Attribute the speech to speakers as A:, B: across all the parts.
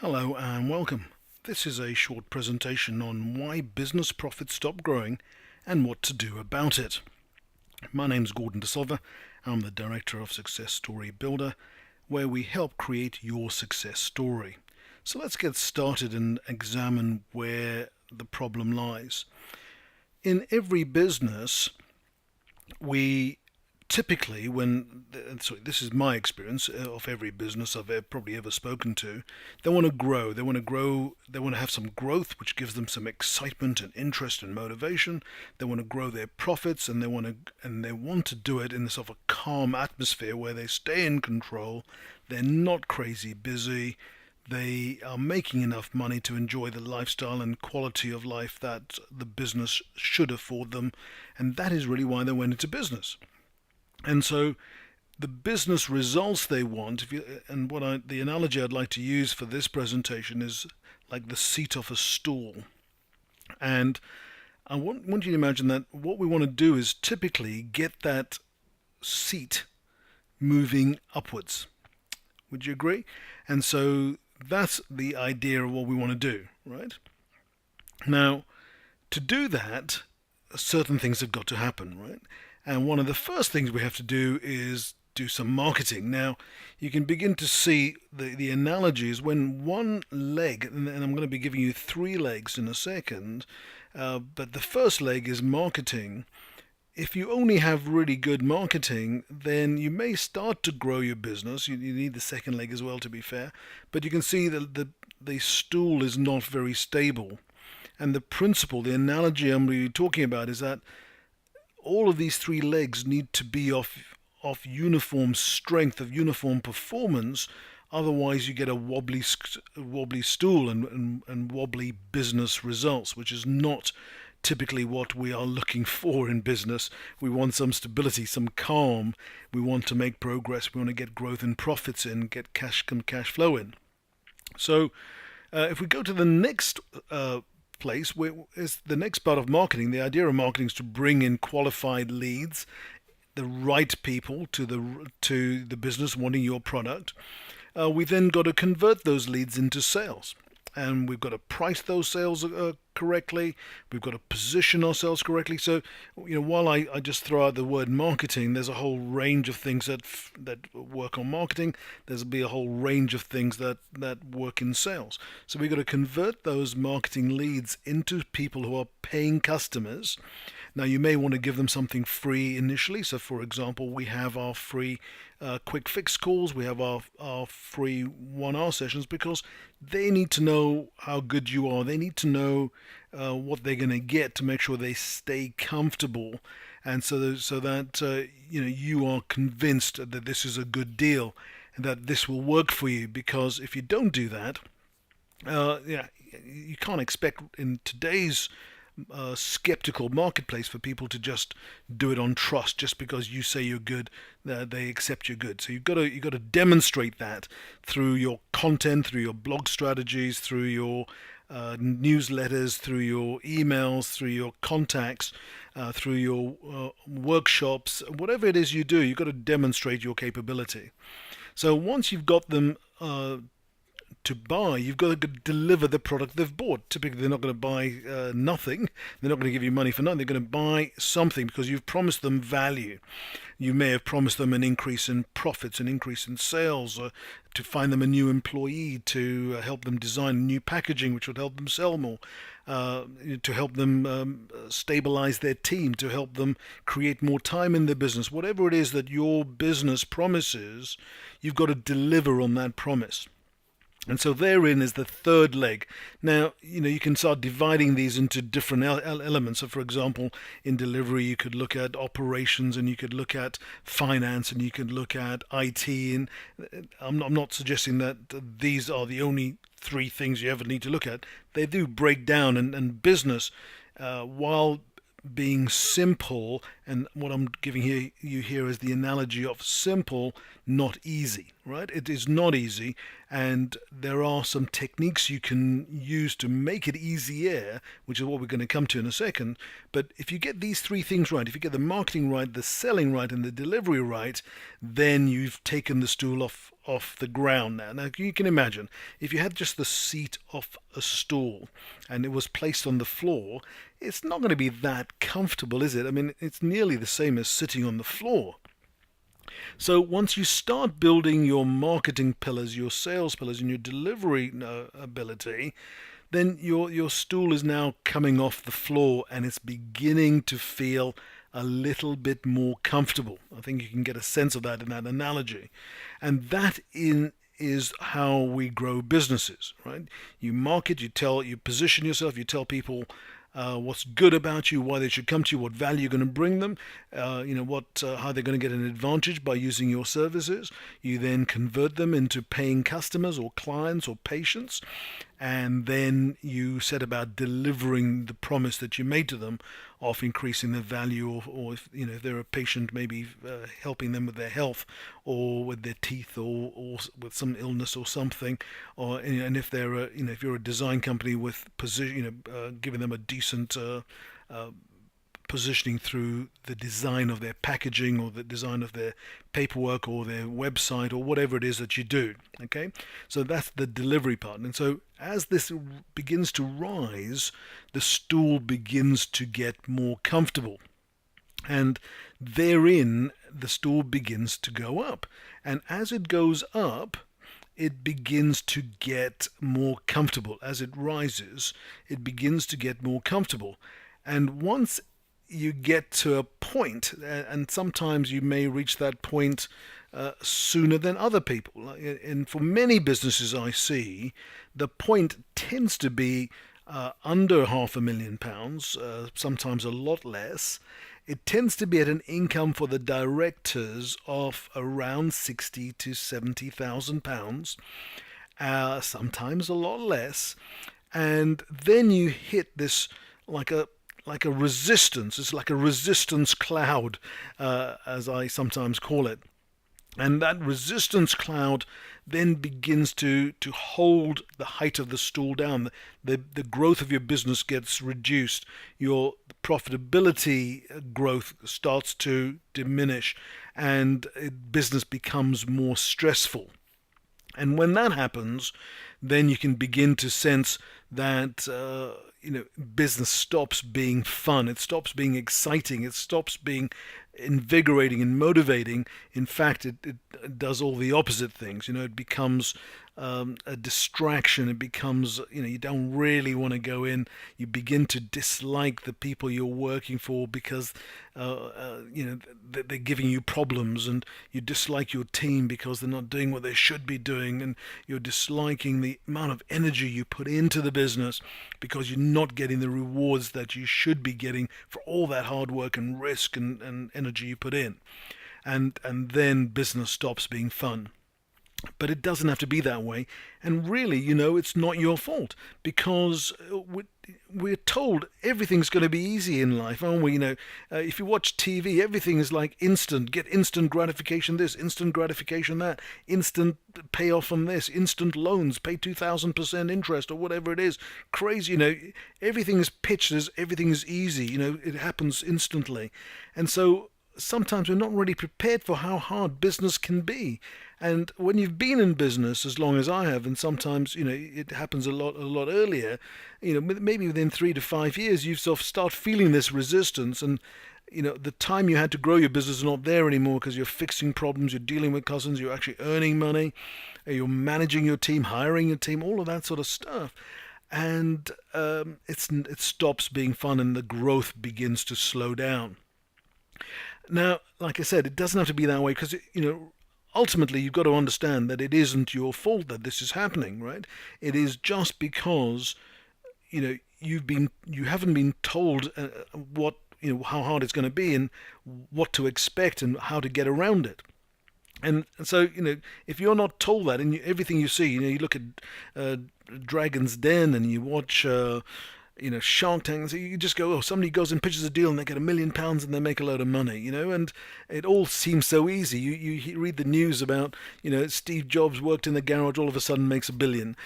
A: Hello and welcome. This is a short presentation on why business profits stop growing and what to do about it. My name is Gordon De Silva. I'm the Director of Success Story Builder, where we help create your success story. So let's get started and examine where the problem lies. In every business, we typically, this is my experience of every business I've probably ever spoken to, they want to grow. They want to have some growth, which gives them some excitement and interest and motivation. They want to grow their profits, and they want to do it in this sort of a calm atmosphere where they stay in control. They're not crazy busy. They are making enough money to enjoy the lifestyle and quality of life that the business should afford them, and that is really why they went into business. And so the business results they want, the analogy I'd like to use for this presentation is like the seat of a stool. And I want you to imagine that what we want to do is typically get that seat moving upwards. Would you agree? And so that's the idea of what we want to do, right? Now, to do that, certain things have got to happen, right? And one of the first things we have to do is do some marketing. Now, you can begin to see the analogy is when one leg, and I'm going to be giving you three legs in a second, but the first leg is marketing. If you only have really good marketing, then you may start to grow your business. You need the second leg as well, to be fair. But you can see that the stool is not very stable. And the principle, the analogy I'm really talking about is that all of these three legs need to be of uniform strength, of uniform performance. Otherwise, you get a wobbly stool and wobbly business results, which is not typically what we are looking for in business. We want some stability, some calm. We want to make progress. We want to get growth and profits in, get cash flow in. So if we go to the next place, where is the next part of marketing. The idea of marketing is to bring in qualified leads, the right people to the business wanting your product. We then got to convert those leads into sales, and we've got to price those sales correctly. We've got to position ourselves correctly. So, while I just throw out the word marketing, there's a whole range of things that work on marketing. There'll be a whole range of things that work in sales. So we've got to convert those marketing leads into people who are paying customers. Now, you may want to give them something free initially. So, for example, we have our free quick fix calls. We have our free 1-hour sessions because they need to know how good you are. They need to know what they're going to get to make sure they stay comfortable, and so that you are convinced that this is a good deal and that this will work for you. Because if you don't do that, you can't expect in today's skeptical marketplace for people to just do it on trust. Just because you say you're good, they accept you're good. So you've got to demonstrate that through your content, through your blog strategies, through your newsletters, through your emails, through your contacts, through your workshops, whatever it is you do. You've got to demonstrate your capability. So once you've got them to buy, you've got to deliver the product they've bought. Typically, they're not going to buy nothing. They're not going to give you money for nothing. They're going to buy something because you've promised them value. You may have promised them an increase in profits, an increase in sales, or to find them a new employee, to help them design new packaging which would help them sell more, to help them stabilize their team, to help them create more time in their business. Whatever it is that your business promises, you've got to deliver on that promise. And so therein is the third leg. Now, you can start dividing these into different elements. So, for example, in delivery, you could look at operations, and you could look at finance, and you could look at IT. And I'm not suggesting that these are the only three things you ever need to look at. They do break down, and business, while being simple And what I'm giving you here is the analogy of simple, not easy, right? It is not easy, and there are some techniques you can use to make it easier, which is what we're going to come to in a second. But if you get these three things right, if you get the marketing right, the selling right, and the delivery right, then you've taken the stool off the ground now. Now you can imagine if you had just the seat of a stool and it was placed on the floor, it's not going to be that comfortable, is it? I mean, it's nearly the same as sitting on the floor. So once you start building your marketing pillars, your sales pillars, and your delivery ability, then your stool is now coming off the floor and it's beginning to feel a little bit more comfortable. I think you can get a sense of that in that analogy. And that is how we grow businesses, right? You market, you position yourself, you tell people what's good about you, why they should come to you, what value you're going to bring them, how they're going to get an advantage by using your services. You then convert them into paying customers or clients or patients, and then you set about delivering the promise that you made to them of increasing the value, or if they're a patient, maybe helping them with their health or with their teeth or with some illness or something, and if they're if you're a design company with position, giving them a decent positioning through the design of their packaging or the design of their paperwork or their website or whatever it is that you do. Okay, so that's the delivery part. And so as this begins to rise, the stool begins to get more comfortable, and therein the stool begins to go up, and as it goes up, it begins to get more comfortable. As it rises, it begins to get more comfortable. And once you get to a point, and sometimes you may reach that point sooner than other people. And for many businesses I see, the point tends to be under £500,000, sometimes a lot less. It tends to be at an income for the directors of around £60,000 to £70,000, sometimes a lot less. And then you hit this like a resistance. It's like a resistance cloud, as I sometimes call it. And that resistance cloud then begins to hold the height of the stool down. The growth of your business gets reduced. Your profitability growth starts to diminish, and business becomes more stressful. And when that happens, then you can begin to sense that business stops being fun. It stops being exciting. It stops being invigorating and motivating. In fact, it does all the opposite things. It becomes a distraction. It becomes, you don't really want to go in. You begin to dislike the people you're working for because, they're giving you problems, and you dislike your team because they're not doing what they should be doing, and you're disliking the amount of energy you put into the business because you're not getting the rewards that you should be getting for all that hard work and risk and energy you put in. And then business stops being fun. But it doesn't have to be that way. And really, it's not your fault, because we're told everything's going to be easy in life, aren't we? If you watch TV, everything is like instant. Get instant gratification this, instant gratification that, instant payoff on this, instant loans, pay 2,000% interest or whatever it is. Crazy, everything is pitched as everything is easy. It happens instantly. And so sometimes we're not really prepared for how hard business can be. And when you've been in business as long as I have, and sometimes it happens a lot earlier, maybe within 3 to 5 years you sort of start feeling this resistance, and the time you had to grow your business is not there anymore because you're fixing problems, you're dealing with customers, you're actually earning money, you're managing your team, hiring your team, all of that sort of stuff. And it stops being fun, and the growth begins to slow down. Now, like I said, it doesn't have to be that way, because ultimately you've got to understand that it isn't your fault that this is happening, right? It is just because you haven't been told what how hard it's going to be and what to expect and how to get around it. And so, if you're not told that, and everything you see, you look at Dragon's Den, and you watch Shark Tank. So you just go, oh, somebody goes and pitches a deal and they get £1 million and they make a load of money, and it all seems so easy. You read the news about, Steve Jobs worked in the garage, all of a sudden makes £1 billion.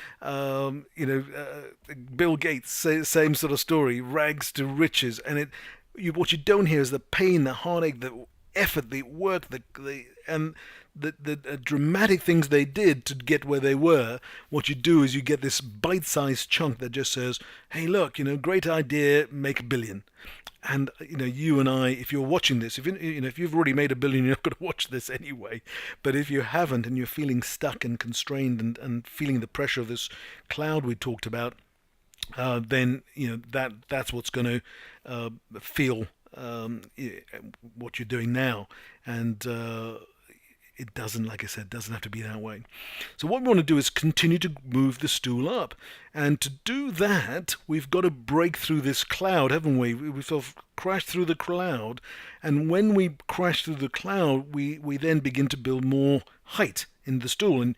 A: Bill Gates, same sort of story, rags to riches, and what you don't hear is the pain, the heartache, the effort, the work, the dramatic things they did to get where they were. What you do is you get this bite-sized chunk that just says, "Hey, look, great idea, make £1 billion." And you and I, if you're watching this, if you've already made £1 billion, you're not going to watch this anyway. But if you haven't and you're feeling stuck and constrained and feeling the pressure of this cloud we talked about, then that's what's going to feel what you're doing now, and it doesn't, like I said, doesn't have to be that way. So what we want to do is continue to move the stool up, and to do that, we've got to break through this cloud, haven't we? We've sort of crashed through the cloud, and when we crash through the cloud, we then begin to build more height in the stool. And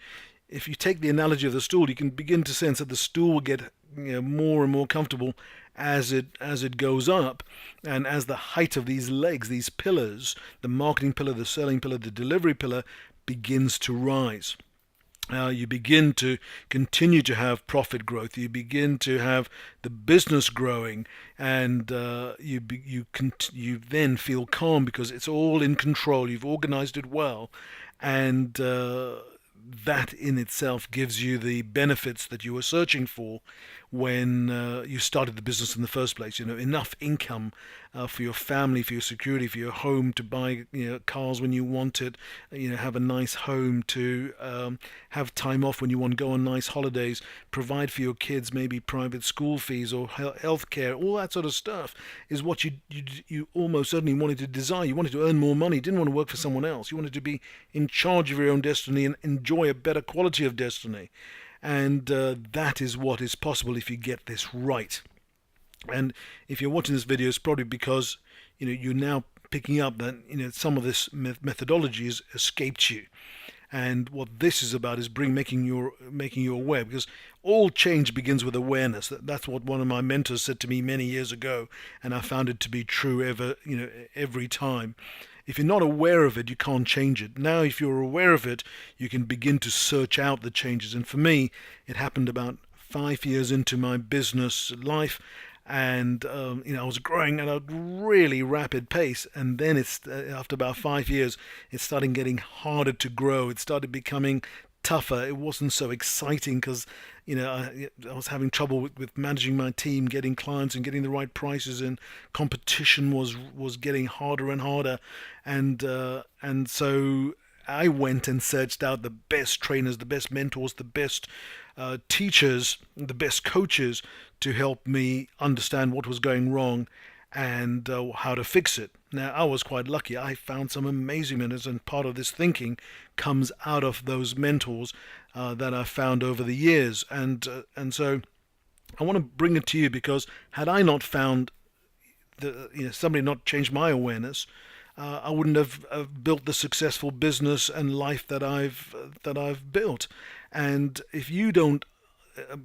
A: if you take the analogy of the stool, you can begin to sense that the stool will get more and more comfortable as it goes up, and as the height of these legs, these pillars, the marketing pillar, the selling pillar, the delivery pillar, begins to rise. You begin to continue to have profit growth. You begin to have the business growing, and you then feel calm because it's all in control. You've organized it well, and that in itself gives you the benefits that you were searching for when you started the business in the first place. Enough income for your family, for your security, for your home, to buy cars when you want it, have a nice home, to have time off when you want to go on nice holidays, provide for your kids maybe private school fees or health care. All that sort of stuff is what you almost certainly wanted to desire. You wanted to earn more money. You didn't want to work for someone else. You wanted to be in charge of your own destiny and enjoy a better quality of destiny. And that is what is possible if you get this right. And if you're watching this video, it's probably because you're now picking up that some of this methodology has escaped you. And what this is about is making you aware, because all change begins with awareness. That's what one of my mentors said to me many years ago, and I found it to be true every time. If you're not aware of it, you can't change it. Now, if you're aware of it, you can begin to search out the changes. And for me, it happened about 5 years into my business life, and I was growing at a really rapid pace. And then after about 5 years, it started getting harder to grow. It started becoming tougher. It wasn't so exciting because I was having trouble with managing my team, getting clients and getting the right prices, and competition was getting harder and harder, and so I went and searched out the best trainers, the best mentors, the best teachers, the best coaches to help me understand what was going wrong and how to fix it. Now, I was quite lucky. I found some amazing mentors, and part of this thinking comes out of those mentors that I found over the years. And so I want to bring it to you, because had I not found somebody not changed my awareness, I wouldn't have built the successful business and life that I've built. And if you don't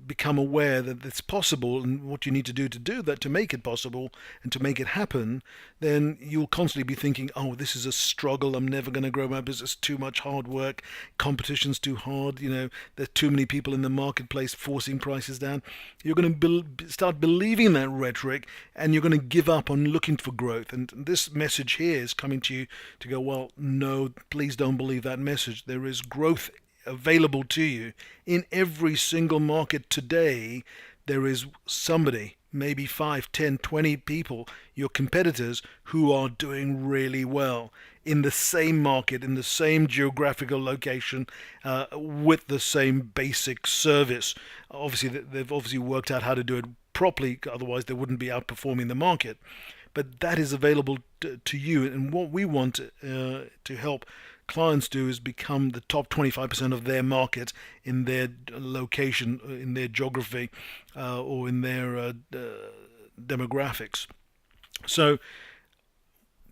A: become aware that it's possible and what you need to do that, to make it possible and to make it happen, then you'll constantly be thinking, oh, this is a struggle, I'm never going to grow my business, too much hard work, competition's too hard, there's too many people in the marketplace forcing prices down. You're going to start believing that rhetoric, and you're going to give up on looking for growth. And this message here is coming to you to go, well, no, please don't believe that message. There is growth available to you in every single market today. There is somebody, maybe 5, 10, 20 people, your competitors, who are doing really well in the same market, in the same geographical location, with the same basic service. Obviously, they've worked out how to do it properly, otherwise they wouldn't be outperforming the market. But that is available to you, and what we want to help clients do is become the top 25% of their market, in their location, in their geography, or in their demographics. So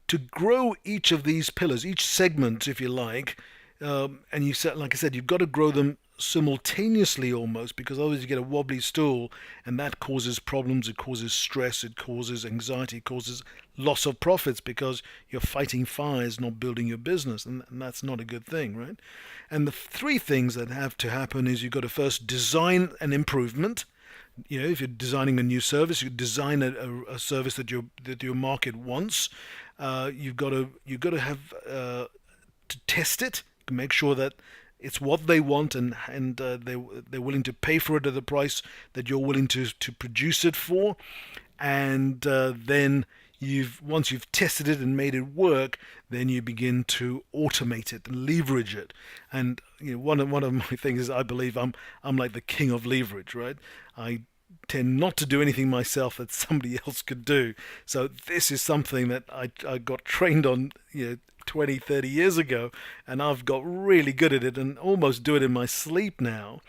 A: to grow each of these pillars, each segment, if you like, and you said, like I said, you've got to grow them simultaneously almost, because otherwise you get a wobbly stool, and that causes problems, it causes stress, it causes anxiety, it causes loss of profits because you're fighting fires, not building your business, and that's not a good thing, right? And the three things that have to happen is you've got to first design an improvement. If you're designing a new service, you design a service that your market wants. You've got to have to test it, to make sure that it's what they want, and they're willing to pay for it at the price that you're willing to produce it for. And then once you've tested it and made it work, then you begin to automate it and leverage it. And one of my things is, I believe I'm like the king of leverage, right? I tend not to do anything myself that somebody else could do. So this is something that I got trained on 20, 30 years ago, and I've got really good at it and almost do it in my sleep now.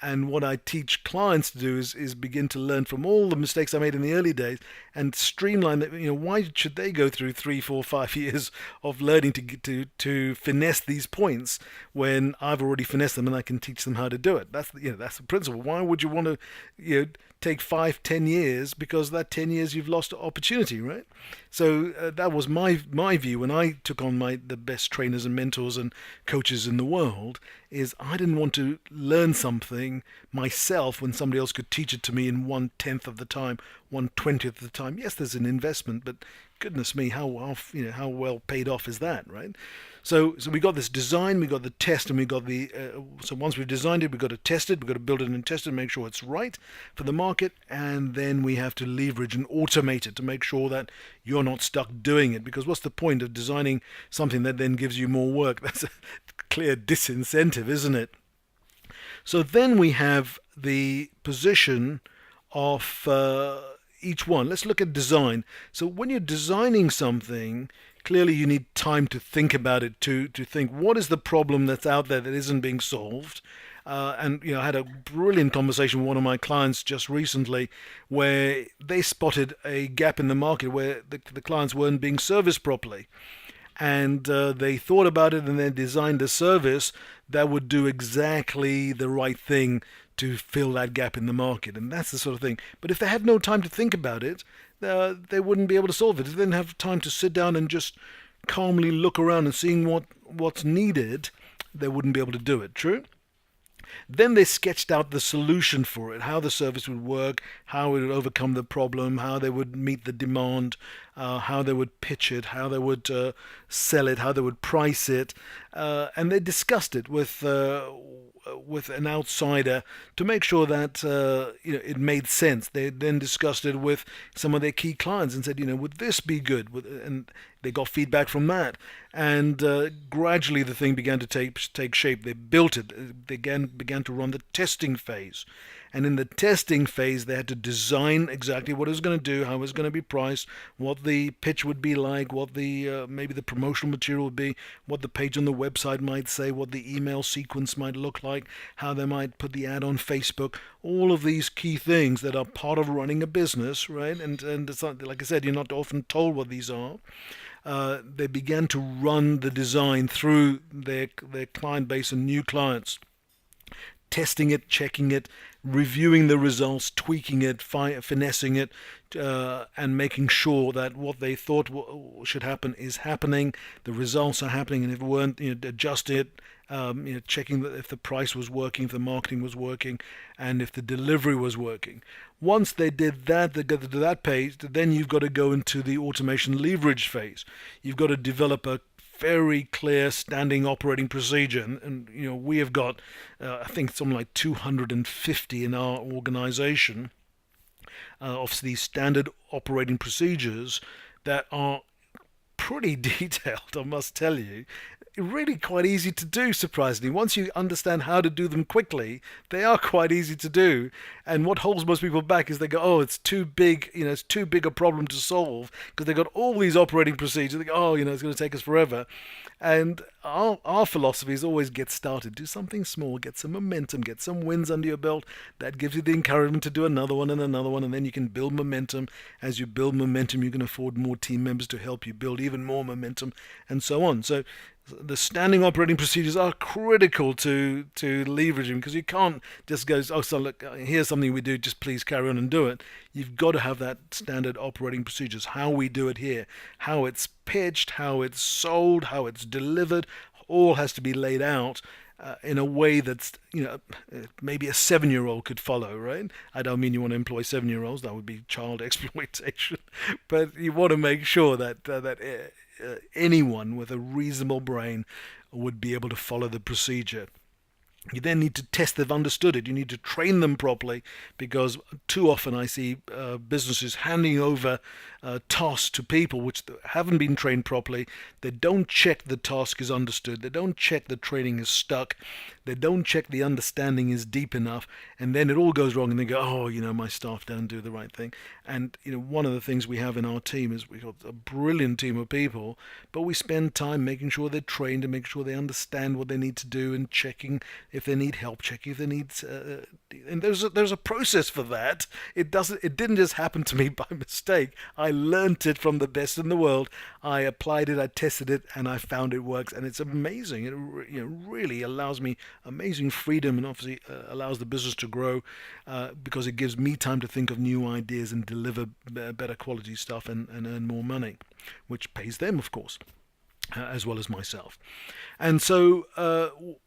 A: And what I teach clients to do is begin to learn from all the mistakes I made in the early days and streamline that. Why should they go through 3, 4, 5 years of learning to finesse these points when I've already finessed them and I can teach them how to do it? That's the principle. Why would you want to take 5, 10 years? Because that 10 years you've lost opportunity, right? So that was my view when I took on the best trainers and mentors and coaches in the world. Is I didn't want to learn something myself when somebody else could teach it to me in 1/10 of the time, 1/20th of the time. Yes, there's an investment, but goodness me, how well paid off is that, right? So we got this design, we got the test, and we got so once we've designed it, we've got to test it, we've got to build it and test it, make sure it's right for the market, and then we have to leverage and automate it to make sure that you're not stuck doing it. Because what's the point of designing something that then gives you more work? That's a clear disincentive, isn't it? So then we have the position of each one. Let's look at design. So when you're designing something, clearly you need time to think about it, to think what is the problem that's out there that isn't being solved. And I had a brilliant conversation with one of my clients just recently where they spotted a gap in the market where the clients weren't being serviced properly. And they thought about it and then designed a service that would do exactly the right thing to fill that gap in the market. And that's the sort of thing. But if they had no time to think about it, they wouldn't be able to solve it. If they didn't have time to sit down and just calmly look around and seeing what's needed, they wouldn't be able to do it. True? Then they sketched out the solution for it, how the service would work, how it would overcome the problem, how they would meet the demand, how they would pitch it, how they would sell it, how they would price it, and they discussed it with an outsider to make sure that it made sense. They then discussed it with some of their key clients and said, would this be good? And they got feedback from that, and gradually the thing began to take shape. They built it. They began to run the testing phase, and in the testing phase they had to design exactly what it was going to do, how it was going to be priced, what the pitch would be like, what the maybe the promotional material would be, what the page on the website might say, what the email sequence might look like, how they might put the ad on Facebook. All of these key things that are part of running a business, right? And it's not, like I said, you're not often told what these are. They began to run the design through their client base and new clients, testing it, checking it, reviewing the results, tweaking it, finessing it, and making sure that what they thought should happen is happening, the results are happening, and if it weren't, adjust it, checking that if the price was working, if the marketing was working, and if the delivery was working. Once they did that, they got to that page, then you've got to go into the automation leverage phase. You've got to develop a very clear standing operating procedure, and we have got I think something like 250 in our organization of these standard operating procedures that are pretty detailed, I must tell you. Really quite easy to do, surprisingly. Once you understand how to do them quickly, they are quite easy to do. And what holds most people back is they go, oh, it's too big, it's too big a problem to solve, because they've got all these operating procedures. They go, oh, it's going to take us forever. And our philosophy is always get started. Do something small, get some momentum, get some wins under your belt. That gives you the encouragement to do another one, and then you can build momentum. As you build momentum, you can afford more team members to help you build even more momentum, and so on. So The standing operating procedures are critical to leveraging, because you can't just go, oh, so look, here's something we do, just please carry on and do it. You've got to have that standard operating procedures, how we do it here, how it's pitched, how it's sold, how it's delivered, all has to be laid out in a way that's, maybe a 7-year-old could follow, right? I don't mean you want to employ 7-year-olds, that would be child exploitation, but you want to make sure that anyone with a reasonable brain would be able to follow the procedure. You then need to test they've understood it. You need to train them properly, because too often I see businesses handing over tasks to people which haven't been trained properly. They don't check the task is understood. They don't check the training is stuck. They don't check the understanding is deep enough. And then it all goes wrong and they go, oh, my staff don't do the right thing. And, one of the things we have in our team is we've got a brilliant team of people, but we spend time making sure they're trained and making sure they understand what they need to do, and checking if they need help, checking if they need, and there's a process for that. It didn't just happen to me by mistake. I learned it from the best in the world. I applied it, I tested it, and I found it works, and it's amazing. It really allows me amazing freedom, and obviously allows the business to grow, because it gives me time to think of new ideas and deliver better quality stuff, and earn more money, which pays them, of course, as well as myself. And so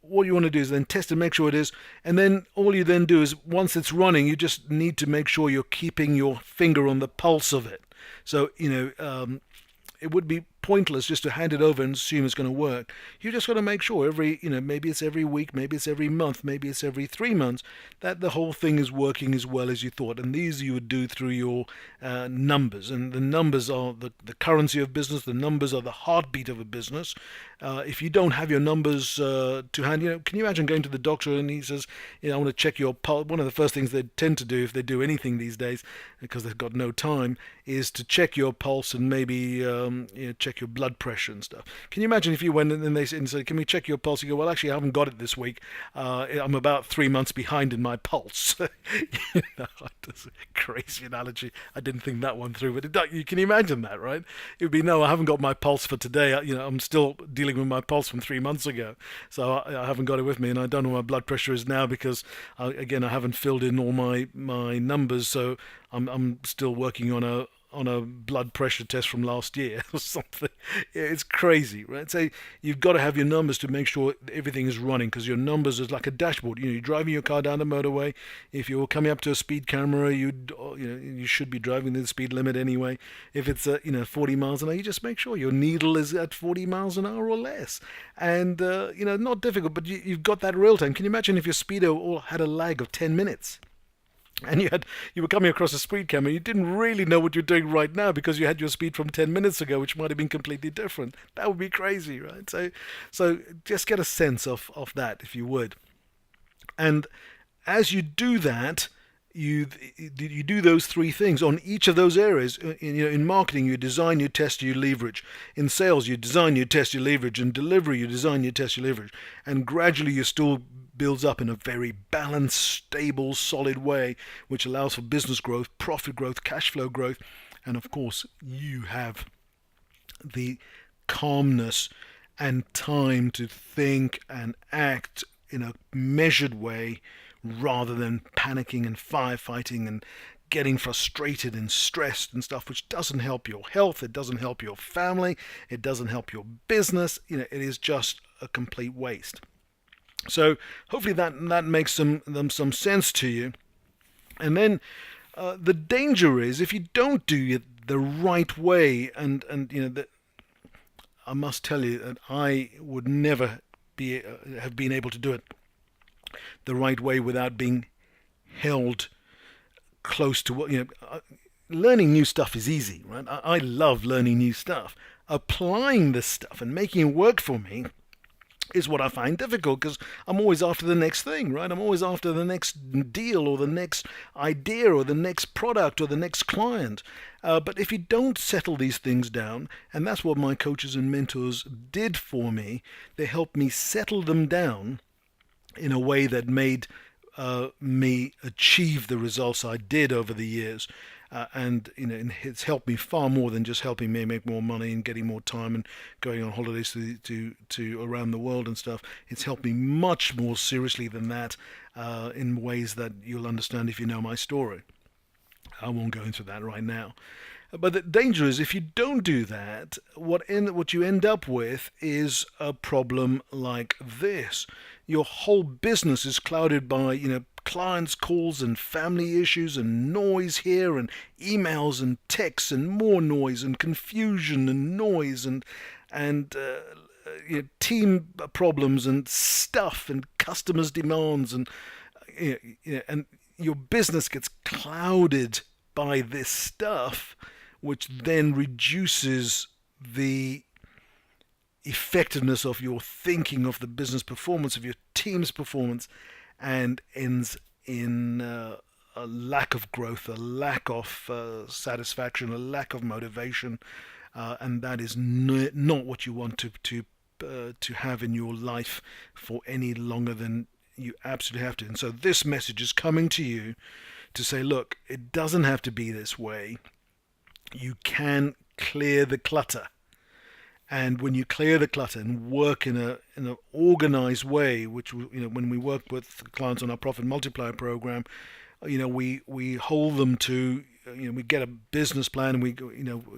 A: what you want to do is then test and make sure it is, and then all you then do is, once it's running, you just need to make sure you're keeping your finger on the pulse of it. So it would be pointless just to hand it over and assume it's going to work. You just got to make sure maybe it's every week, maybe it's every month, maybe it's every 3 months, that the whole thing is working as well as you thought. And these you would do through your numbers. And the numbers are the currency of business. The numbers are the heartbeat of a business. If you don't have your numbers to hand, can you imagine going to the doctor and he says, I want to check your pulse. One of the first things they tend to do, if they do anything these days, because they've got no time, is to check your pulse and maybe check your blood pressure and stuff. Can you imagine if you went and they said, can we check your pulse? You go, well, actually, I haven't got it this week. I'm about 3 months behind in my pulse. That's a crazy analogy. I didn't think that one through, but you can imagine that, right? It would be, no, I haven't got my pulse for today. I'm still dealing with my pulse from 3 months ago, so I haven't got it with me, and I don't know what my blood pressure is now, because I haven't filled in all my numbers, so I'm still working on a blood pressure test from last year or something. It's crazy, right? So you've got to have your numbers to make sure everything is running, because your numbers is like a dashboard. You're driving your car down the motorway. If you're coming up to a speed camera, you should be driving the speed limit anyway. If it's 40 miles an hour, you just make sure your needle is at 40 miles an hour or less. And not difficult, but you've got that real time. Can you imagine if your speedo all had a lag of 10 minutes? And you were coming across a speed camera, you didn't really know what you're doing right now, because you had your speed from 10 minutes ago, which might have been completely different. That would be crazy, right? So just get a sense of that, if you would. And as you do that, you do those 3 things on each of those areas. In marketing, you design, you test, you leverage. In sales, you design, you test, you leverage. In delivery, you design, you test, you leverage. And gradually your stool builds up in a very balanced, stable, solid way, which allows for business growth, profit growth, cash flow growth. And of course, you have the calmness and time to think and act in a measured way, rather than panicking and firefighting and getting frustrated and stressed and stuff, which doesn't help your health, it doesn't help your family, it doesn't help your business. It is just a complete waste. So hopefully that makes some sense to you. And then the danger is, if you don't do it the right way, and I must tell you that I would never have been able to do it the right way without being held close to what learning new stuff is easy, right? I love learning new stuff. Applying this stuff and making it work for me is what I find difficult, because I'm always after the next thing, right? I'm always after the next deal, or the next idea, or the next product, or the next client. But if you don't settle these things down, and that's what my coaches and mentors did for me, they helped me settle them down in a way that made me achieve the results I did over the years. and it's helped me far more than just helping me make more money and getting more time and going on holidays to around the world and stuff. It's helped me much more seriously than that, in ways that you'll understand if you know my story. I won't go into that right now. But the danger is if you don't do that, what you end up with is a problem like this. Your whole business is clouded by clients' calls and family issues and noise here and emails and texts and more noise and confusion and noise and team problems and stuff and customers' demands and your business gets clouded by this stuff, which then reduces the effectiveness of your thinking, of the business performance, of your team's performance, and ends in a lack of growth, a lack of satisfaction, a lack of motivation, and that is not what you want to have in your life for any longer than you absolutely have to. And so this message is coming to you to say, look, it doesn't have to be this way. You can clear the clutter. And when you clear the clutter and work in an organized way, which when we work with clients on our profit multiplier program, we hold them to we get a business plan, and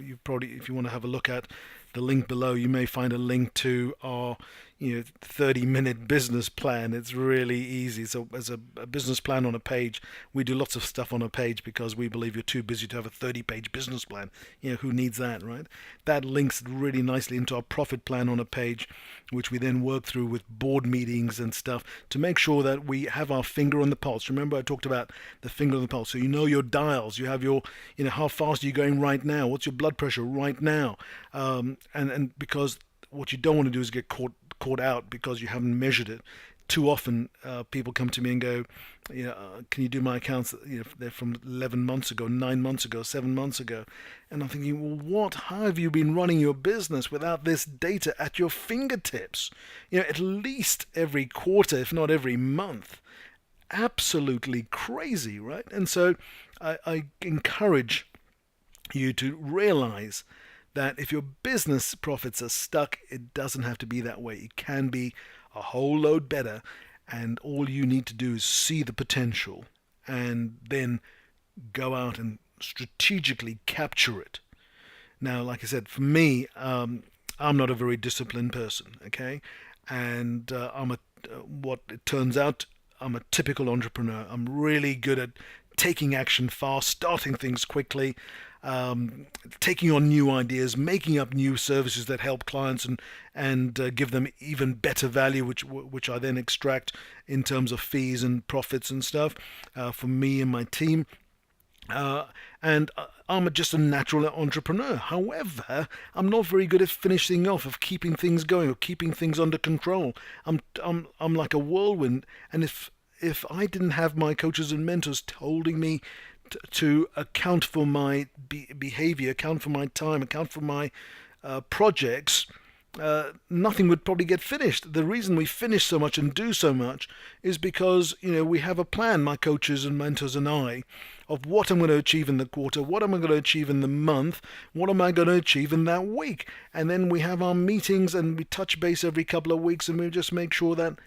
A: you probably, if you want to have a look at the link below, you may find a link to our 30-minute business plan. It's really easy. So as a business plan on a page, we do lots of stuff on a page because we believe you're too busy to have a 30-page business plan. Who needs that, right? That links really nicely into our profit plan on a page, which we then work through with board meetings and stuff to make sure that we have our finger on the pulse. Remember, I talked about the finger on the pulse. So your dials, you have your, how fast are you going right now? What's your blood pressure right now? And because what you don't want to do is get caught out because you haven't measured it. Too often people come to me and go, can you do my accounts? They're from 11 months ago, 9 months ago, 7 months ago. And I'm thinking, well, how have you been running your business without this data at your fingertips? At least every quarter, if not every month. Absolutely crazy, right? And so I encourage you to realize that if your business profits are stuck, it doesn't have to be that way. It can be a whole load better, and all you need to do is see the potential and then go out and strategically capture it. Now, like I said, for me, I'm not a very disciplined person, okay? And what it turns out, I'm a typical entrepreneur. I'm really good at taking action fast, starting things quickly, taking on new ideas, making up new services that help clients and give them even better value, which I then extract in terms of fees and profits and stuff for me and my team. And I'm just a natural entrepreneur. However, I'm not very good at finishing off, of keeping things going, or keeping things under control. I'm like a whirlwind, and if I didn't have my coaches and mentors holding me to account for my behavior, account for my time, account for my projects, nothing would probably get finished. The reason we finish so much and do so much is because we have a plan, my coaches and mentors and I, of what I'm going to achieve in the quarter, what am I going to achieve in the month, what am I going to achieve in that week. And then we have our meetings and we touch base every couple of weeks, and we just make sure that,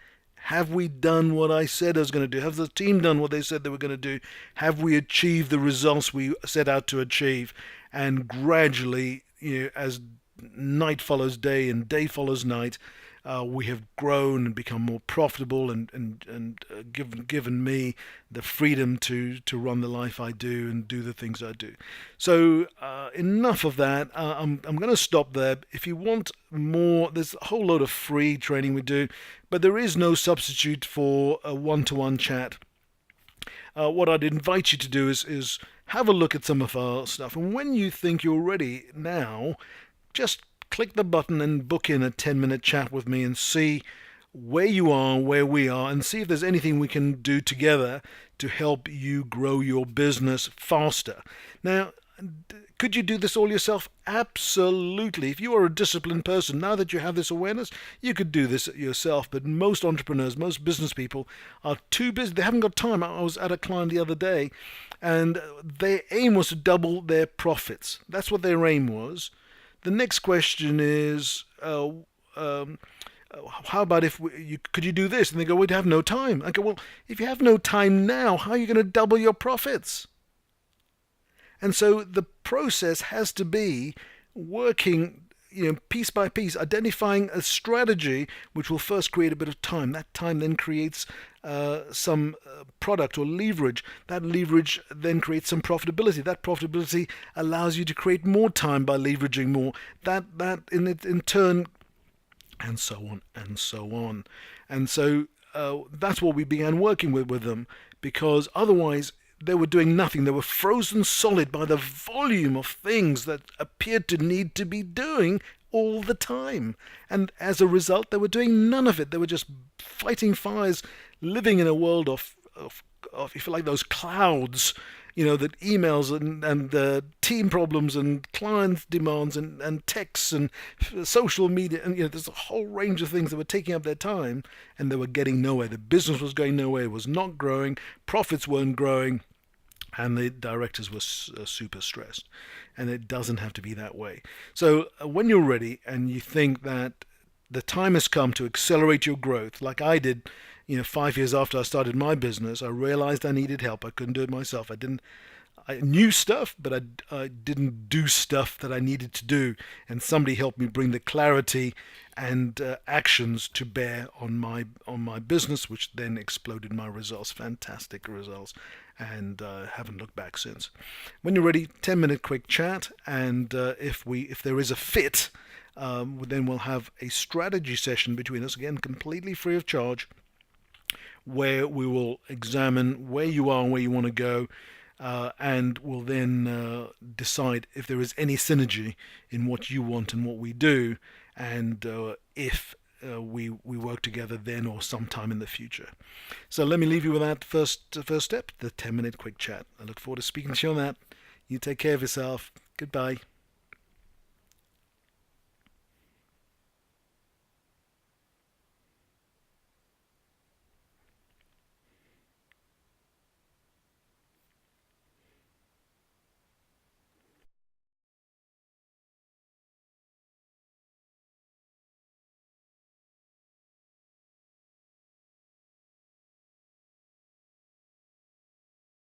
A: have we done what I said I was going to do? Have the team done what they said they were going to do? Have we achieved the results we set out to achieve? And gradually, as night follows day and day follows night, we have grown and become more profitable and given me the freedom to run the life I do and do the things I do. So enough of that. I'm going to stop there. If you want more, there's a whole load of free training we do, but there is no substitute for a one-to-one chat. What I'd invite you to do is have a look at some of our stuff, and when you think you're ready now, just click the button and book in a 10-minute chat with me and see where you are, where we are, and see if there's anything we can do together to help you grow your business faster. Now, Could you do this all yourself? Absolutely. If you are a disciplined person, now that you have this awareness, you could do this yourself. But most entrepreneurs, most business people are too busy. They haven't got time. I was at a client the other day, and their aim was to double their profits. That's what their aim was. The next question is, how about if could you do this? And they go, we'd have no time. I go, well, if you have no time now, how are you going to double your profits? And so the process has to be working, piece by piece, identifying a strategy which will first create a bit of time. That time then creates some product or leverage. That leverage then creates some profitability. That profitability allows you to create more time by leveraging more. That in turn, and so on and so on. And so that's what we began working with them, because otherwise they were doing nothing. They were frozen solid by the volume of things that appeared to need to be doing all the time. And as a result, they were doing none of it. They were just fighting fires, living in a world of if you like, those clouds, that emails and team problems and client demands and texts and social media, and there's a whole range of things that were taking up their time, and they were getting nowhere. The business was going nowhere. It was not growing. Profits weren't growing. And the directors were super stressed. And it doesn't have to be that way. So when you're ready and you think that the time has come to accelerate your growth, like I did, 5 years after I started my business, I realized I needed help. I couldn't do it myself. I knew stuff, but I didn't do stuff that I needed to do. And somebody helped me bring the clarity and actions to bear on my business, which then exploded my results. Fantastic results. And haven't looked back since. When you're ready, 10-minute quick chat, and if there is a fit, then we'll have a strategy session between us, again completely free of charge, where we will examine where you are and where you want to go, and we'll then decide if there is any synergy in what you want and what we do, and if we work together then or sometime in the future. So let me leave you with that first step, the 10-minute quick chat. I look forward to speaking to you on that. You take care of yourself. Goodbye.